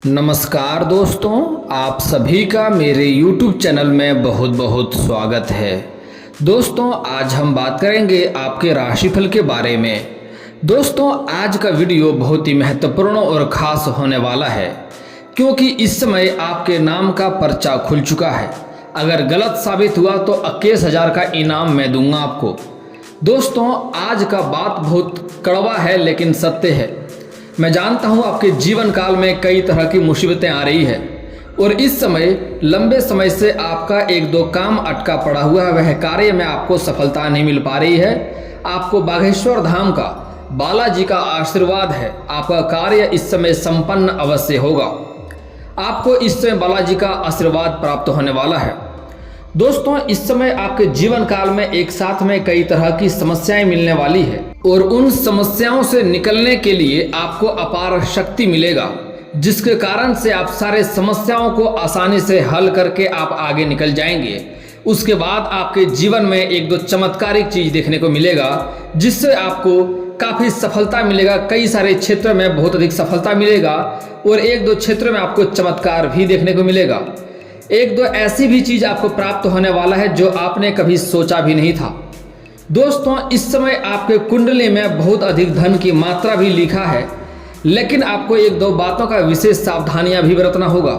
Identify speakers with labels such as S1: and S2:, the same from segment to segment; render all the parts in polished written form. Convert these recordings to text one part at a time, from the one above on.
S1: नमस्कार दोस्तों, आप सभी का मेरे YouTube चैनल में बहुत बहुत स्वागत है। दोस्तों, आज हम बात करेंगे आपके राशिफल के बारे में। दोस्तों, आज का वीडियो बहुत ही महत्वपूर्ण और ख़ास होने वाला है, क्योंकि इस समय आपके नाम का पर्चा खुल चुका है। अगर गलत साबित हुआ तो 21,000 का इनाम मैं दूंगा आपको। दोस्तों, आज का बात बहुत कड़वा है लेकिन सत्य है। मैं जानता हूँ आपके जीवन काल में कई तरह की मुसीबतें आ रही है और इस समय लंबे समय से आपका एक दो काम अटका पड़ा हुआ है, वह कार्य में आपको सफलता नहीं मिल पा रही है। आपको बागेश्वर धाम का बालाजी का आशीर्वाद है, आपका कार्य इस समय संपन्न अवश्य होगा। आपको इस समय बालाजी का आशीर्वाद प्राप्त होने वाला है। दोस्तों, इस समय आपके जीवन काल में एक साथ में कई तरह की समस्याएं मिलने वाली है और उन समस्याओं से निकलने के लिए आपको अपार शक्ति मिलेगा, जिसके कारण से आप सारे समस्याओं को आसानी से हल करके आप आगे निकल जाएंगे। उसके बाद आपके जीवन में एक दो चमत्कारिक चीज देखने को मिलेगा, जिससे आपको काफी सफलता मिलेगा। कई सारे क्षेत्रों में बहुत अधिक सफलता मिलेगा और एक दो क्षेत्रों में आपको चमत्कार भी देखने को मिलेगा। एक दो ऐसी भी चीज आपको प्राप्त होने वाला है जो आपने कभी सोचा भी नहीं था। दोस्तों, इस समय आपके कुंडली में बहुत अधिक धन की मात्रा भी लिखा है, लेकिन आपको एक दो बातों का विशेष सावधानियां भी बरतना होगा।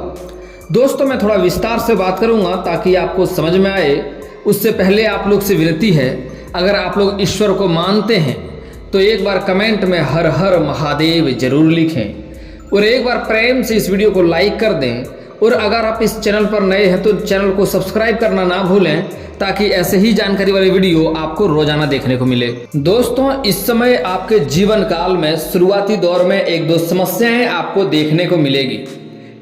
S1: दोस्तों, मैं थोड़ा विस्तार से बात करूंगा ताकि आपको समझ में आए। उससे पहले आप लोग से विनती है, अगर आप लोग ईश्वर को मानते हैं तो एक बार कमेंट में हर हर महादेव जरूर लिखें और एक बार प्रेम से इस वीडियो को लाइक कर दें। और अगर आप इस चैनल पर नए हैं तो चैनल को सब्सक्राइब करना ना भूलें, ताकि ऐसे ही जानकारी वाले वीडियो आपको रोजाना देखने को मिले। दोस्तों, इस समय आपके जीवन काल में शुरुआती दौर में एक दो समस्याएं आपको देखने को मिलेगी,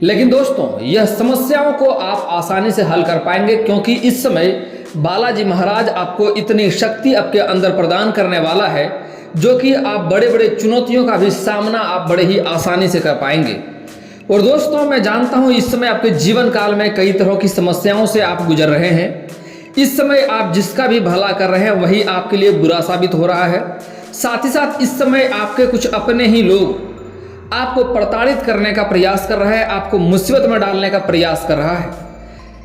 S1: लेकिन दोस्तों यह समस्याओं को आप आसानी से हल कर पाएंगे, क्योंकि इस समय बालाजी महाराज आपको इतनी शक्ति आपके अंदर प्रदान करने वाला है जो कि आप बड़े बड़े चुनौतियों का भी सामना आप बड़े ही आसानी से कर पाएंगे। और दोस्तों, मैं जानता हूं इस समय आपके जीवन काल में कई तरह की समस्याओं से आप गुजर रहे हैं। इस समय आप जिसका भी भला कर रहे हैं वही आपके लिए बुरा साबित हो रहा है। साथ ही साथ इस समय आपके कुछ अपने ही लोग आपको प्रताड़ित करने का प्रयास कर रहे हैं, आपको मुसीबत में डालने का प्रयास कर रहा है।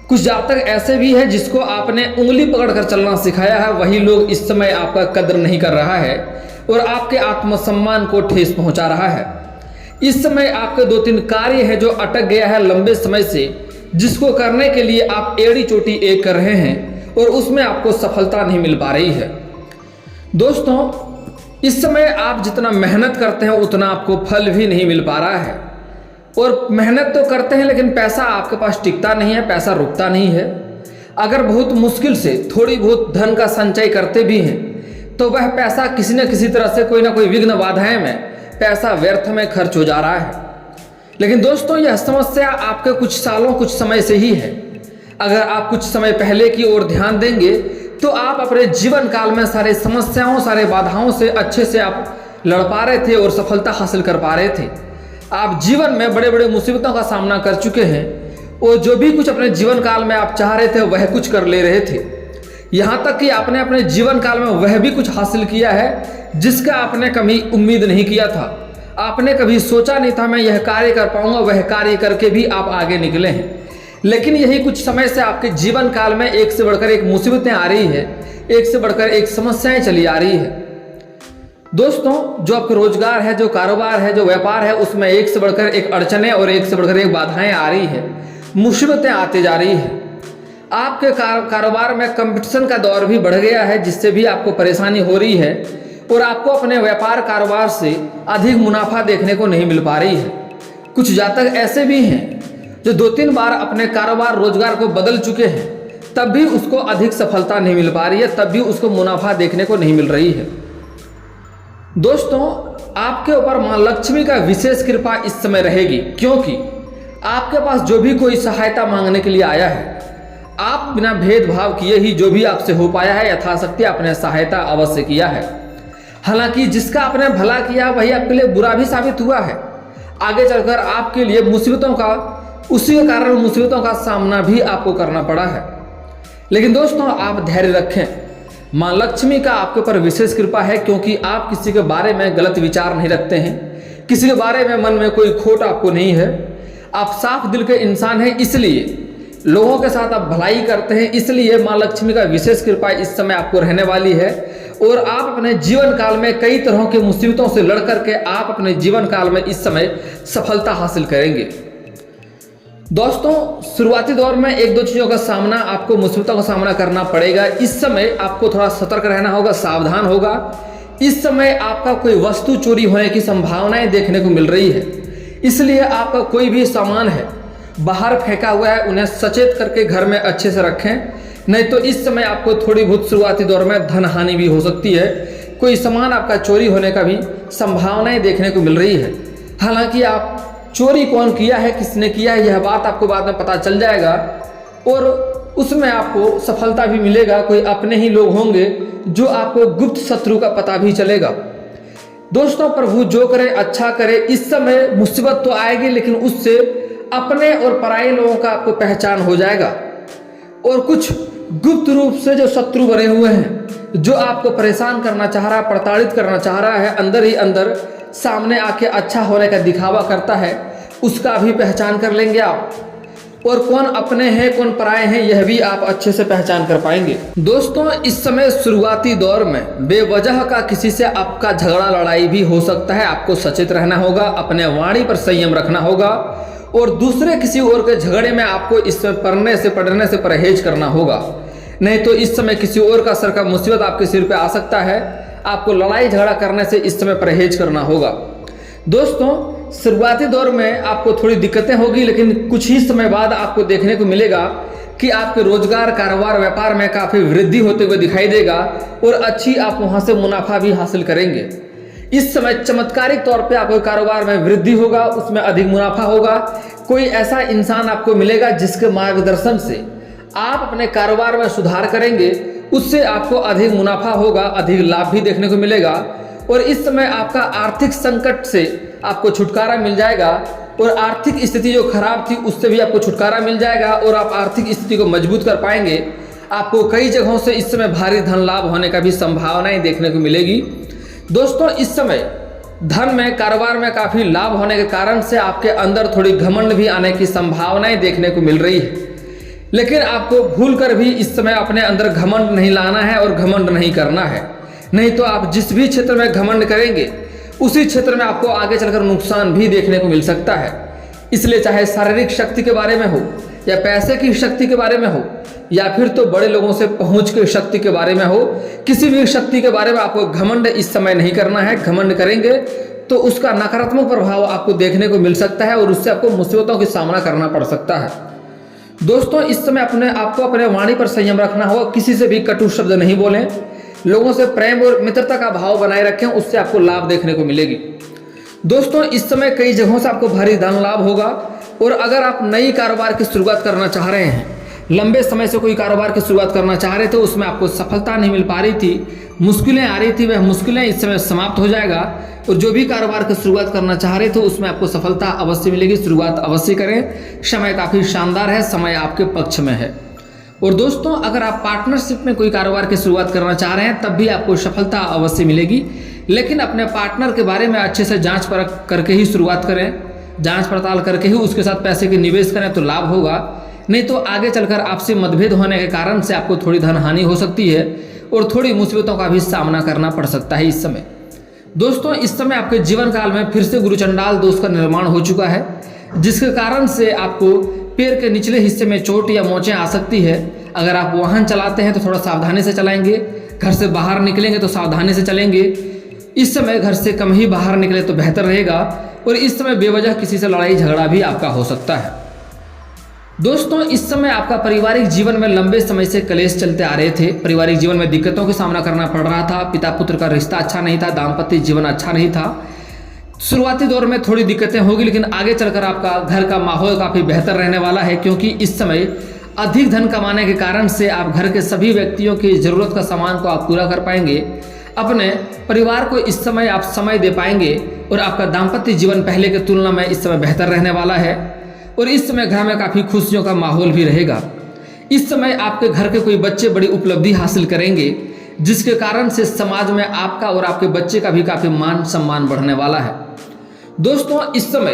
S1: कुछ जातक ऐसे भी है जिसको आपने उंगली पकड़कर चलना सिखाया है, वही लोग इस समय आपका कद्र नहीं कर रहा है और आपके आत्मसम्मान को ठेस पहुंचा रहा है। इस समय आपके दो तीन कार्य है जो अटक गया है लंबे समय से, जिसको करने के लिए आप एड़ी चोटी एक कर रहे हैं और उसमें आपको सफलता नहीं मिल पा रही है। दोस्तों, इस समय आप जितना मेहनत करते हैं उतना आपको फल भी नहीं मिल पा रहा है और मेहनत तो करते हैं लेकिन पैसा आपके पास टिकता नहीं है, पैसा रुकता नहीं है। अगर बहुत मुश्किल से थोड़ी बहुत धन का संचय करते भी हैं तो वह पैसा किसी न किसी तरह से कोई ना कोई विघ्न बाधाएं में पैसा व्यर्थ में खर्च हो जा रहा है। लेकिन दोस्तों, यह समस्या आपके कुछ सालों कुछ समय से ही है। अगर आप कुछ समय पहले की ओर ध्यान देंगे तो आप अपने जीवन काल में सारे समस्याओं सारे बाधाओं से अच्छे से आप लड़ पा रहे थे और सफलता हासिल कर पा रहे थे। आप जीवन में बड़े बड़े मुसीबतों का सामना कर चुके हैं और जो भी कुछ अपने जीवन काल में आप चाह रहे थे वह कुछ कर ले रहे थे। यहाँ तक कि आपने अपने जीवन काल में वह भी कुछ हासिल किया है जिसका आपने कभी उम्मीद नहीं किया था। आपने कभी सोचा नहीं था मैं यह कार्य कर पाऊंगा, वह कार्य करके भी आप आगे निकले हैं। लेकिन यही कुछ समय से आपके जीवन काल में एक से बढ़कर एक मुसीबतें आ रही है, एक से बढ़कर एक समस्याएं चली आ रही है। दोस्तों, जो आपका रोजगार है, जो कारोबार है, जो व्यापार है, उसमें एक से बढ़कर एक अड़चने और एक से बढ़कर एक बाधाएं आ रही है, मुसीबतें आती जा रही है। आपके कारोबार में कंपटीशन का दौर भी बढ़ गया है, जिससे भी आपको परेशानी हो रही है और आपको अपने व्यापार कारोबार से अधिक मुनाफा देखने को नहीं मिल पा रही है। कुछ जातक ऐसे भी हैं जो दो तीन बार अपने कारोबार रोजगार को बदल चुके हैं, तब भी उसको अधिक सफलता नहीं मिल पा रही है, तब भी उसको मुनाफा देखने को नहीं मिल रही है। दोस्तों, आपके ऊपर मां लक्ष्मी का विशेष कृपा इस समय रहेगी, क्योंकि आपके पास जो भी कोई सहायता मांगने के लिए आया है, आप बिना भेदभाव किए ही जो भी आपसे हो पाया है यथाशक्ति आपने सहायता अवश्य किया है। हालांकि जिसका आपने भला किया वही आपके लिए बुरा भी साबित हुआ है। आगे चलकर आपके लिए मुसीबतों का उसी के कारण मुसीबतों का सामना भी आपको करना पड़ा है। लेकिन दोस्तों, आप धैर्य रखें, मां लक्ष्मी का आपके ऊपर विशेष कृपा है, क्योंकि आप किसी के बारे में गलत विचार नहीं रखते हैं, किसी के बारे में मन में कोई खोट आपको नहीं है। आप साफ दिल के इंसान हैं, इसलिए लोगों के साथ आप भलाई करते हैं, इसलिए माँ लक्ष्मी का विशेष कृपा इस समय आपको रहने वाली है। और आप अपने जीवन काल में कई तरह की मुसीबतों से लड़ करके आप अपने जीवन काल में इस समय सफलता हासिल करेंगे। दोस्तों, शुरुआती दौर में एक दो चीज़ों का सामना, आपको मुसीबतों का सामना करना पड़ेगा। इस समय आपको थोड़ा सतर्क रहना होगा, सावधान होगा। इस समय आपका कोई वस्तु चोरी होने की संभावनाएं देखने को मिल रही है, इसलिए आपका कोई भी सामान है बाहर फेंका हुआ है, उन्हें सचेत करके घर में अच्छे से रखें, नहीं तो इस समय आपको थोड़ी बहुत शुरुआती दौर में धन हानि भी हो सकती है। कोई सामान आपका चोरी होने का भी संभावनाएं देखने को मिल रही है। हालांकि आप चोरी कौन किया है, किसने किया है, यह बात आपको बाद में पता चल जाएगा और उसमें आपको सफलता भी मिलेगा। कोई अपने ही लोग होंगे जो आपको गुप्त शत्रु का पता भी चलेगा। दोस्तों, प्रभु जो करे अच्छा करे। इस समय मुसीबत तो आएगी, लेकिन उससे अपने और पराये लोगों का आपको पहचान हो जाएगा। और कुछ गुप्त रूप से जो शत्रु बने हुए हैं, जो आपको परेशान करना चाह रहा है, प्रताड़ित करना चाह रहा है, अंदर ही अंदर सामने आके अच्छा होने का दिखावा करता है, उसका भी पहचान कर लेंगे आप। और कौन अपने हैं कौन पराये हैं, यह भी आप अच्छे से पहचान कर पाएंगे। दोस्तों, इस समय शुरुआती दौर में बेवजह का किसी से आपका झगड़ा लड़ाई भी हो सकता है। आपको सचेत रहना होगा, अपने वाणी पर संयम रखना होगा और दूसरे किसी और के झगड़े में आपको इसमें पड़ने से परहेज करना होगा, नहीं तो इस समय किसी और का सर का मुसीबत आपके सिर पे आ सकता है। आपको लड़ाई झगड़ा करने से इस समय परहेज करना होगा। दोस्तों, शुरुआती दौर में आपको थोड़ी दिक्कतें होगी, लेकिन कुछ ही समय बाद आपको देखने को मिलेगा कि आपके रोजगार, कारोबार, व्यापार में काफ़ी वृद्धि होते हुए दिखाई देगा और अच्छी आप वहाँ से मुनाफा भी हासिल करेंगे। इस समय चमत्कारिक तौर पे आपको कारोबार में वृद्धि होगा, उसमें अधिक मुनाफा होगा। कोई ऐसा इंसान आपको मिलेगा जिसके मार्गदर्शन से आप अपने कारोबार में सुधार करेंगे, उससे आपको अधिक मुनाफा होगा, अधिक लाभ भी देखने को मिलेगा। और इस समय आपका आर्थिक संकट से आपको छुटकारा मिल जाएगा और आर्थिक स्थिति जो खराब थी उससे भी आपको छुटकारा मिल जाएगा और आप आर्थिक स्थिति को मजबूत कर पाएंगे। आपको कई जगहों से इस समय भारी धन लाभ होने का भी संभावनाएं देखने को मिलेगी। दोस्तों, इस समय धन में, कारोबार में काफ़ी लाभ होने के कारण से आपके अंदर थोड़ी घमंड भी आने की संभावनाएं देखने को मिल रही है, लेकिन आपको भूल कर भी इस समय अपने अंदर घमंड नहीं लाना है और घमंड नहीं करना है। नहीं तो आप जिस भी क्षेत्र में घमंड करेंगे उसी क्षेत्र में आपको आगे चलकर नुकसान भी देखने को मिल सकता है। इसलिए चाहे शारीरिक शक्ति के बारे में हो या पैसे की शक्ति के बारे में हो या फिर तो बड़े लोगों से पहुंच के शक्ति के बारे में हो, किसी भी शक्ति के बारे में आपको घमंड इस समय नहीं करना है। घमंड करेंगे तो उसका नकारात्मक प्रभाव आपको देखने को मिल सकता है और उससे आपको मुसीबतों का सामना करना पड़ सकता है। दोस्तों, इस समय आपको अपने वाणी पर संयम रखना होगा, किसी से भी कटु शब्द नहीं बोलें, लोगों से प्रेम और मित्रता का भाव बनाए रखें, उससे आपको लाभ देखने को मिलेगी। दोस्तों, इस समय कई जगहों से आपको भारी धन लाभ होगा और अगर आप नई कारोबार की शुरुआत करना चाह रहे हैं, लंबे समय से कोई कारोबार की शुरुआत करना चाह रहे थे, उसमें आपको सफलता नहीं मिल पा रही थी, मुश्किलें आ रही थी, वह मुश्किलें इस समय समाप्त हो जाएगा और जो भी कारोबार की शुरुआत करना चाह रहे थे उसमें आपको सफलता अवश्य मिलेगी। शुरुआत अवश्य करें, समय काफ़ी शानदार है, समय आपके पक्ष में है। और दोस्तों, अगर आप पार्टनरशिप में कोई कारोबार की शुरुआत करना चाह रहे हैं तब भी आपको सफलता अवश्य मिलेगी, लेकिन अपने पार्टनर के बारे में अच्छे से जांच परख करके ही शुरुआत करें, जांच पड़ताल करके ही उसके साथ पैसे की निवेश करें तो लाभ होगा, नहीं तो आगे चलकर आपसे मतभेद होने के कारण से आपको थोड़ी धन हानि हो सकती है और थोड़ी मुसीबतों का भी सामना करना पड़ सकता है इस समय। दोस्तों, इस समय आपके जीवन काल में फिर से गुरु चंडाल दोष का निर्माण हो चुका है, जिसके कारण से आपको पैर के निचले हिस्से में चोट या मोचें आ सकती है। अगर आप वाहन चलाते हैं तो थोड़ा सावधानी से चलाएंगे, घर से बाहर निकलेंगे तो सावधानी से चलेंगे। इस समय घर से कम ही बाहर निकले तो बेहतर रहेगा और इस समय बेवजह किसी से लड़ाई झगड़ा भी आपका हो सकता है। दोस्तों, इस समय आपका पारिवारिक जीवन में लंबे समय से कलेश चलते आ रहे थे, पारिवारिक जीवन में दिक्कतों का सामना करना पड़ रहा था, पिता पुत्र का रिश्ता अच्छा नहीं था, दाम्पत्य जीवन अच्छा नहीं था। शुरुआती दौर में थोड़ी दिक्कतें होगी, लेकिन आगे चलकर आपका घर का माहौल काफ़ी बेहतर रहने वाला है, क्योंकि इस समय अधिक धन कमाने के कारण से आप घर के सभी व्यक्तियों की ज़रूरत का सामान को आप पूरा कर पाएंगे। अपने परिवार को इस समय आप समय दे पाएंगे और आपका दाम्पत्य जीवन पहले की तुलना में इस समय बेहतर रहने वाला है और इस समय घर में काफ़ी खुशियों का माहौल भी रहेगा। इस समय आपके घर के कोई बच्चे बड़ी उपलब्धि हासिल करेंगे, जिसके कारण से समाज में आपका और आपके बच्चे का भी काफ़ी मान सम्मान बढ़ने वाला है। दोस्तों, इस समय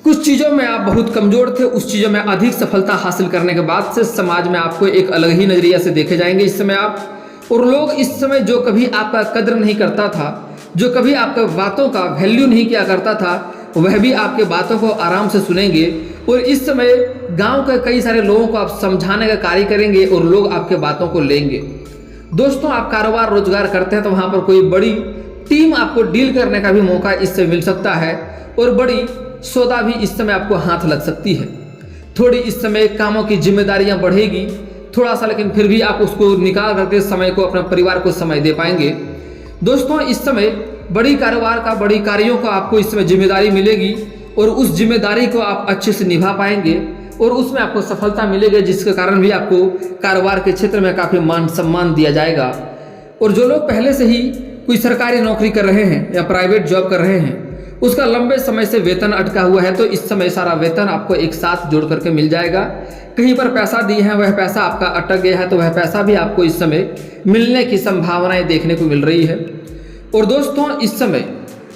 S1: कुछ चीज़ों में आप बहुत कमज़ोर थे, उस चीज़ों में अधिक सफलता हासिल करने के बाद से समाज में आपको एक अलग ही नज़रिया से देखे जाएंगे इस समय आप। और लोग इस समय जो कभी आपका कद्र नहीं करता था, जो कभी आपके बातों का वैल्यू नहीं किया करता था, वह भी आपके बातों को आराम से सुनेंगे। और इस समय गांव के कई सारे लोगों को आप समझाने का कार्य करेंगे और लोग आपके बातों को लेंगे। दोस्तों, आप कारोबार रोजगार करते हैं तो वहाँ पर कोई बड़ी टीम आपको डील करने का भी मौका इससे मिल सकता है और बड़ी सौदा भी इस समय आपको हाथ लग सकती है। थोड़ी इस समय कामों की जिम्मेदारियां बढ़ेगी थोड़ा सा, लेकिन फिर भी आप उसको निकाल करके समय को, अपने परिवार को समय दे पाएंगे। दोस्तों, इस समय बड़ी कारोबार का, बड़ी कार्यों का आपको इस समय जिम्मेदारी मिलेगी और उस जिम्मेदारी को आप अच्छे से निभा पाएंगे और उसमें आपको सफलता मिलेगी, जिसके कारण भी आपको कारोबार के क्षेत्र में काफ़ी मान सम्मान दिया जाएगा। और जो लोग पहले से ही कोई सरकारी नौकरी कर रहे हैं या प्राइवेट जॉब कर रहे हैं, उसका लंबे समय से वेतन अटका हुआ है, तो इस समय सारा वेतन आपको एक साथ जोड़ करके मिल जाएगा। कहीं पर पैसा दिए हैं, वह पैसा आपका अटक गया है, तो वह पैसा भी आपको इस समय मिलने की संभावनाएं देखने को मिल रही है। और दोस्तों, इस समय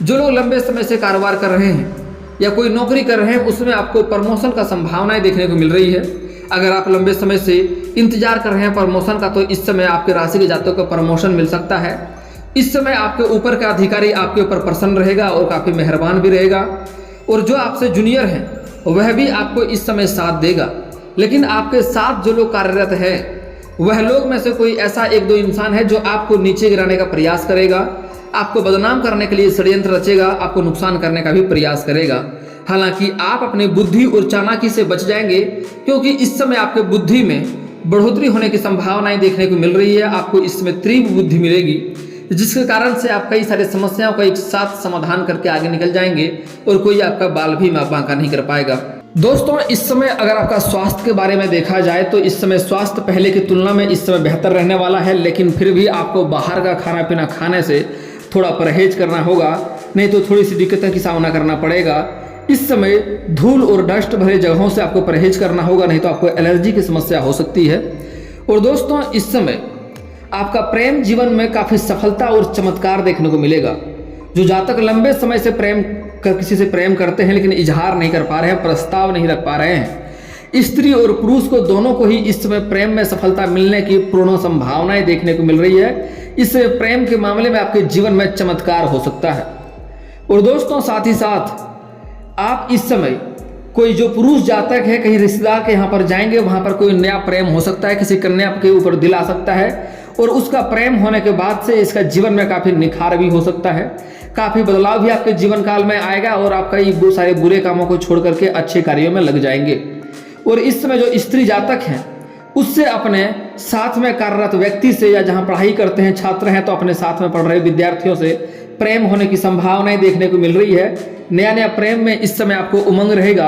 S1: जो लोग लंबे समय से कारोबार कर रहे हैं या कोई नौकरी कर रहे हैं, उसमें आपको प्रमोशन का संभावनाएं देखने को मिल रही है। अगर आप लंबे समय से इंतजार कर रहे हैं प्रमोशन का, तो इस समय आपके राशि के जातकों को प्रमोशन मिल सकता है। इस समय आपके ऊपर का अधिकारी आपके ऊपर प्रसन्न रहेगा और काफ़ी मेहरबान भी रहेगा। और जो आपसे जूनियर हैं वह भी आपको इस समय साथ देगा। लेकिन आपके साथ जो लोग कार्यरत है, वह लोग में से कोई ऐसा एक दो इंसान है जो आपको नीचे गिराने का प्रयास करेगा, आपको बदनाम करने के लिए षड्यंत्र रचेगा, आपको नुकसान करने का भी प्रयास करेगा। हालांकि आप अपनी बुद्धि और चालाकी से बच जाएंगे, क्योंकि इस समय आपके बुद्धि में बढ़ोतरी होने की संभावनाएं देखने को मिल रही है। आपको इस समय तीव्र बुद्धि मिलेगी, जिसके कारण से आप कई सारी समस्याओं का एक साथ समाधान करके आगे निकल जाएंगे और कोई आपका बाल भी बांका नहीं कर पाएगा। दोस्तों, इस समय अगर आपका स्वास्थ्य के बारे में देखा जाए तो इस समय स्वास्थ्य पहले की तुलना में इस समय बेहतर रहने वाला है, लेकिन फिर भी आपको बाहर का खाना पीना खाने से थोड़ा परहेज करना होगा, नहीं तो थोड़ी सी दिक्कतों की सामना करना पड़ेगा। इस समय धूल और डस्ट भरे जगहों से आपको परहेज करना होगा, नहीं तो आपको एलर्जी की समस्या हो सकती है। और दोस्तों, इस समय आपका प्रेम जीवन में काफ़ी सफलता और चमत्कार देखने को मिलेगा। जो जातक लंबे समय से किसी से प्रेम करते हैं लेकिन इजहार नहीं कर पा रहे हैं, प्रस्ताव नहीं रख पा रहे हैं, स्त्री और पुरुष को दोनों को ही इस समय प्रेम में सफलता मिलने की पूर्ण संभावनाएं देखने को मिल रही है। इस प्रेम के मामले में आपके जीवन में चमत्कार हो सकता है। और दोस्तों, साथ ही साथ आप इस समय कोई जो पुरुष जातक है, कहीं रिश्तेदार के यहाँ पर जाएंगे, वहाँ पर कोई नया प्रेम हो सकता है, किसी कन्या के ऊपर दिल आ सकता है और उसका प्रेम होने के बाद से इसका जीवन में काफ़ी निखार भी हो सकता है, काफ़ी बदलाव भी आपके जीवन काल में आएगा और आप कई सारे बुरे कामों को छोड़ करके अच्छे कार्यों में लग जाएंगे। और इस समय जो स्त्री जातक हैं, उससे अपने साथ में कार्यरत व्यक्ति से, या जहाँ पढ़ाई करते हैं छात्र हैं तो अपने साथ में पढ़ रहे विद्यार्थियों से प्रेम होने की संभावनाएं देखने को मिल रही है। नया नया प्रेम में इस समय आपको उमंग रहेगा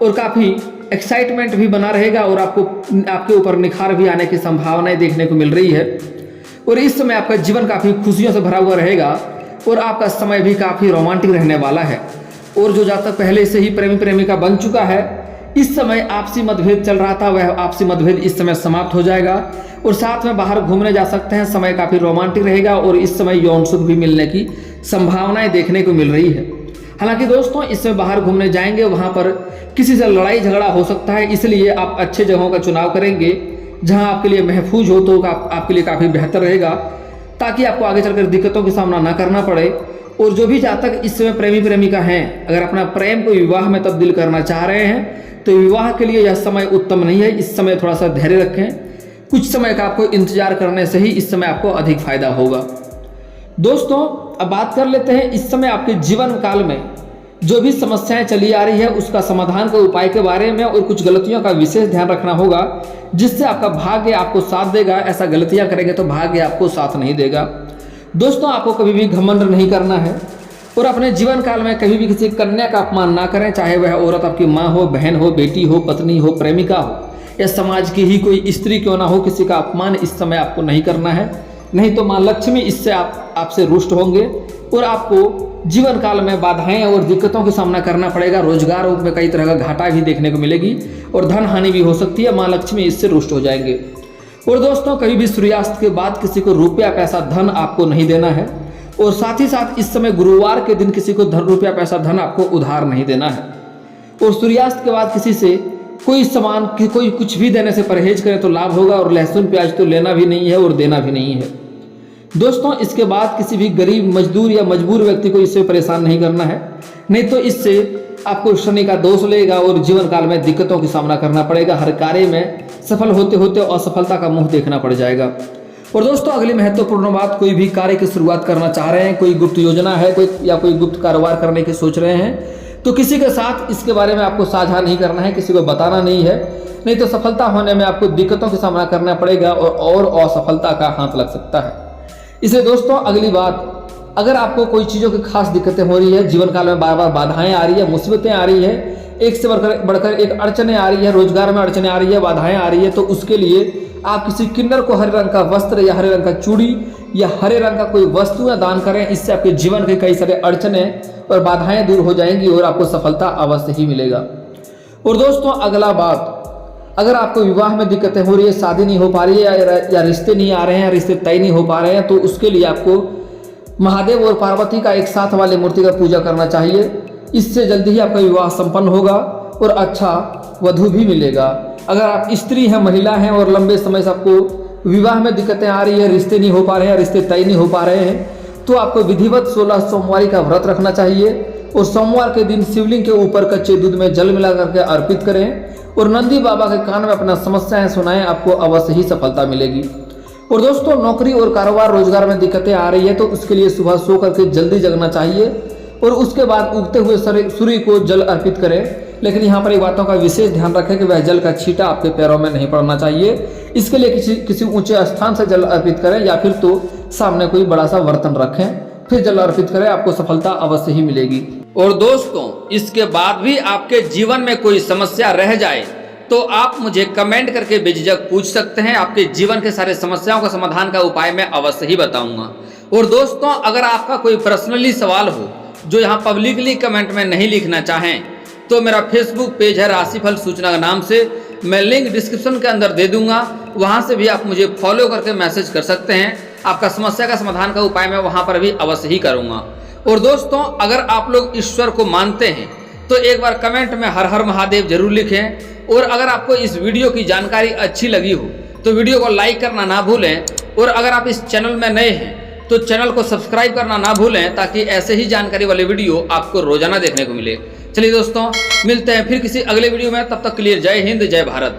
S1: और काफ़ी एक्साइटमेंट भी बना रहेगा और आपके ऊपर निखार भी आने की संभावनाएं देखने को मिल रही है। और इस समय आपका जीवन काफ़ी खुशियों से भरा हुआ रहेगा और आपका समय भी काफ़ी रोमांटिक रहने वाला है। और जो जातक पहले से ही प्रेमी प्रेमिका बन चुका है, इस समय आपसी मतभेद चल रहा था, वह आपसी मतभेद इस समय समाप्त हो जाएगा और साथ में बाहर घूमने जा सकते हैं। समय काफ़ी रोमांटिक रहेगा और इस समय यौन सुख भी मिलने की संभावनाएं देखने को मिल रही है। हालांकि दोस्तों, इस समय बाहर घूमने जाएंगे, वहाँ पर किसी से लड़ाई झगड़ा हो सकता है, इसलिए आप अच्छे जगहों का चुनाव करेंगे जहां आपके लिए महफूज हो, तो आपके लिए काफ़ी बेहतर रहेगा, ताकि आपको आगे चलकर दिक्कतों का सामना ना करना पड़े। और जो भी जातक इस समय प्रेमी प्रेमिका हैं, अगर अपना प्रेम को विवाह में तब्दील करना चाह रहे हैं तो विवाह के लिए यह समय उत्तम नहीं है। इस समय थोड़ा सा धैर्य रखें, कुछ समय का आपको इंतजार करने से ही इस समय आपको अधिक फायदा होगा। दोस्तों, अब बात कर लेते हैं इस समय आपके जीवन काल में जो भी समस्याएं चली आ रही है उसका समाधान के उपाय के बारे में, और कुछ गलतियों का विशेष ध्यान रखना होगा जिससे आपका भाग्य आपको साथ देगा। ऐसा गलतियां करेंगे तो भाग्य आपको साथ नहीं देगा। दोस्तों, आपको कभी भी घमंड नहीं करना है और अपने जीवन काल में कभी भी किसी कन्या का अपमान ना करें, चाहे वह औरत आपकी माँ हो, बहन हो, बेटी हो, पत्नी हो, प्रेमिका हो या समाज की ही कोई स्त्री क्यों ना हो, किसी का अपमान इस समय आपको नहीं करना है, नहीं तो माँ लक्ष्मी इससे आपसे रुष्ट होंगे और आपको जीवन काल में बाधाएं और दिक्कतों का सामना करना पड़ेगा। रोजगार में कई तरह का घाटा भी देखने को मिलेगी और धन हानि भी हो सकती है। माँ लक्ष्मी इससे रुष्ट हो जाएंगे। और दोस्तों, कभी भी सूर्यास्त के बाद किसी को रुपया पैसा धन आपको नहीं देना है और साथ ही साथ इस समय गुरुवार के दिन किसी को रुपया पैसा धन आपको उधार नहीं देना है।
S2: और सूर्यास्त के बाद किसी से कोई सामान कोई कुछ भी देने से परहेज करें तो लाभ होगा, और लहसुन प्याज तो लेना भी नहीं है और देना भी नहीं है। दोस्तों इसके बाद किसी भी गरीब मजदूर या मजबूर व्यक्ति को इससे परेशान नहीं करना है, नहीं तो इससे आपको शनि का दोष लेगा और जीवन काल में दिक्कतों का सामना करना पड़ेगा। हर कार्य में सफल होते होते असफलता का मुंह देखना पड़ जाएगा। और दोस्तों अगली महत्वपूर्ण बात, कोई भी कार्य की शुरुआत करना चाह रहे हैं, कोई गुप्त योजना है कोई गुप्त कारोबार करने की सोच रहे हैं, तो किसी के साथ इसके बारे में आपको साझा नहीं करना है, किसी को बताना नहीं है, नहीं तो सफलता होने में आपको दिक्कतों का सामना करना पड़ेगा और असफलता का हाथ लग सकता है। इसलिए दोस्तों अगली बात, अगर आपको कोई चीज़ों की खास दिक्कतें हो रही है, जीवन काल में बार बार बाधाएं आ रही है, मुसीबतें आ रही है, एक से बढ़कर एक अड़चने आ रही है, रोजगार में अड़चने आ रही है, बाधाएं आ रही है, तो उसके लिए आप किसी किन्नर को हरे रंग का वस्त्र या हरे रंग का चूड़ी या हरे रंग का कोई वस्तु या दान करें। इससे आपके जीवन के कई सारे अड़चने और बाधाएं दूर हो जाएंगी और आपको सफलता अवश्य ही मिलेगा। और दोस्तों अगला बात, अगर आपको विवाह में दिक्कतें हो रही है, शादी नहीं हो पा रही है या रिश्ते नहीं आ रहे हैं, रिश्ते तय नहीं हो पा रहे हैं, तो उसके लिए आपको महादेव और पार्वती का एक साथ वाले मूर्ति का पूजा करना चाहिए। इससे जल्दी ही आपका विवाह संपन्न होगा और अच्छा वधू भी मिलेगा। अगर आप स्त्री हैं, महिला हैं और लंबे समय से आपको विवाह में दिक्कतें आ रही है, रिश्ते नहीं हो पा रहे हैं, रिश्ते तय नहीं हो पा रहे हैं, तो आपको विधिवत 16 सोमवारी का व्रत रखना चाहिए और सोमवार के दिन शिवलिंग के ऊपर कच्चे दूध में जल मिला करके अर्पित करें और नंदी बाबा के कान में अपना समस्याएं सुनाएं, आपको अवश्य ही सफलता मिलेगी। और दोस्तों नौकरी और कारोबार रोजगार में दिक्कतें आ रही है, तो उसके लिए सुबह सो करके जल्दी जगना चाहिए और उसके बाद उगते हुए सूर्य को जल अर्पित करें। लेकिन यहाँ पर एक बातों का विशेष ध्यान रखें कि वह जल का छींटा आपके पैरों में नहीं पड़ना चाहिए। इसके लिए किसी ऊंचे स्थान से जल अर्पित करें या फिर तो सामने कोई बड़ा सा बर्तन रखें, फिर जल अर्पित करें, आपको सफलता अवश्य ही मिलेगी।
S1: और दोस्तों इसके बाद भी आपके जीवन में कोई समस्या रह जाए तो आप मुझे कमेंट करके बेझिझक पूछ सकते हैं। आपके जीवन के सारे समस्याओं का समाधान का उपाय मैं अवश्य ही बताऊंगा। और दोस्तों अगर आपका कोई पर्सनली सवाल हो जो यहाँ पब्लिकली कमेंट में नहीं लिखना चाहें, तो मेरा फेसबुक पेज है राशिफल सूचना के नाम से, मैं लिंक डिस्क्रिप्शन के अंदर दे दूंगा, वहां से भी आप मुझे फॉलो करके मैसेज कर सकते हैं। आपका समस्या का समाधान का उपाय मैं वहां पर भी अवश्य ही करूंगा। और दोस्तों अगर आप लोग ईश्वर को मानते हैं तो एक बार कमेंट में हर हर महादेव जरूर लिखें। और अगर आपको इस वीडियो की जानकारी अच्छी लगी हो तो वीडियो को लाइक करना ना भूलें। और अगर आप इस चैनल में नए हैं तो चैनल को सब्सक्राइब करना ना भूलें, ताकि ऐसे ही जानकारी वाले वीडियो आपको रोजाना देखने को मिले। चलिए दोस्तों मिलते हैं फिर किसी अगले वीडियो में, तब तक के लिए जय हिंद जय भारत।